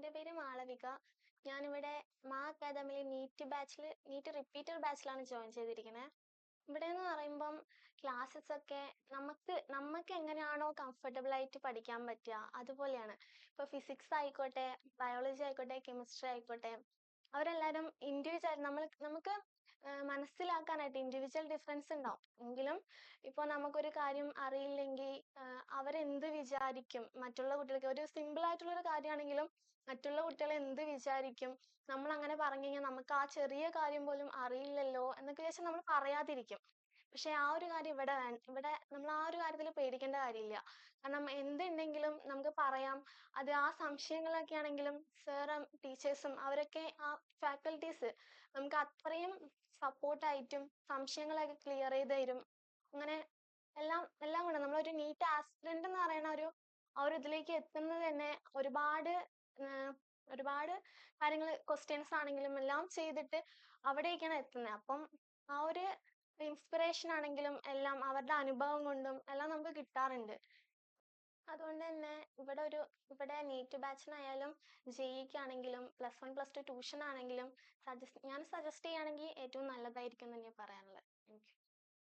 എൻ്റെ പേര് മാളവിക. ഞാനിവിടെ അക്കാദമിയിലെ നീറ്റ് റിപ്പീറ്റർ ബാച്ചിലാണ് ജോയിൻ ചെയ്തിരിക്കുന്നത്. ഇവിടെന്ന് പറയുമ്പം ക്ലാസ്സസ് ഒക്കെ നമുക്ക് എങ്ങനെയാണോ കംഫർട്ടബിൾ ആയിട്ട് പഠിക്കാൻ പറ്റുക അതുപോലെയാണ്. ഇപ്പൊ ഫിസിക്സ് ആയിക്കോട്ടെ, ബയോളജി ആയിക്കോട്ടെ, കെമിസ്ട്രി ആയിക്കോട്ടെ, അവരെല്ലാരും ഇൻഡിവിജ്വൽ നമുക്ക് മനസ്സിലാക്കാനായിട്ട് ഇൻഡിവിജ്വൽ ഡിഫറൻസ് ഉണ്ടാവും. എങ്കിലും ഇപ്പൊ നമുക്കൊരു കാര്യം അറിയില്ലെങ്കിൽ അവരെന്ത് വിചാരിക്കും, മറ്റുള്ള കുട്ടികൾക്ക് ഒരു സിമ്പിൾ ആയിട്ടുള്ള ഒരു കാര്യമാണെങ്കിലും മറ്റുള്ള കുട്ടികൾ എന്ത് വിചാരിക്കും, നമ്മൾ അങ്ങനെ പറഞ്ഞു കഴിഞ്ഞാൽ നമുക്ക് ആ ചെറിയ കാര്യം പോലും അറിയില്ലല്ലോ എന്നൊക്കെ വിചാരിച്ച് നമ്മൾ പറയാതിരിക്കും. പക്ഷെ ആ ഒരു കാര്യം ഇവിടെ നമ്മൾ ആ ഒരു കാര്യത്തിൽ പേടിക്കേണ്ട കാര്യമില്ല. കാരണം എന്തുണ്ടെങ്കിലും നമുക്ക് പറയാം. അത് ആ സംശയങ്ങളൊക്കെ ആണെങ്കിലും സാറും ടീച്ചേഴ്സും അവരൊക്കെ ആ ഫാക്കൽറ്റീസ് നമുക്ക് അത്രയും സപ്പോർട്ടായിട്ടും സംശയങ്ങളൊക്കെ ക്ലിയർ ചെയ്ത് തരും. അങ്ങനെ എല്ലാം എല്ലാം കൊണ്ട് നമ്മളൊരു നീറ്റ് ആസ്പിരന്റ് എന്ന് പറയുന്ന ആ ഒരു ഇതിലേക്ക് എത്തുന്നത് തന്നെ ഒരുപാട് ഒരുപാട് കാര്യങ്ങൾ ക്വസ്റ്റ്യൻസ് ആണെങ്കിലും എല്ലാം ചെയ്തിട്ട് അവിടേക്കാണ് എത്തുന്നത്. അപ്പം ആ ഒരു ഇൻസ്പിറേഷൻ ആണെങ്കിലും എല്ലാം അവരുടെ അനുഭവം കൊണ്ടും എല്ലാം നമുക്ക് കിട്ടാറുണ്ട്. അതുകൊണ്ട് തന്നെ ഇവിടെ നീറ്റ് ബാച്ചിനായാലും ജെഇക്കാണെങ്കിലും +1 +2 ട്യൂഷൻ ആണെങ്കിലും ഞാൻ സജസ്റ്റ് ചെയ്യുകയാണെങ്കിൽ ഏറ്റവും നല്ലതായിരിക്കും എന്ന് തന്നെയാണ് പറയാനുള്ളത്. എനിക്ക്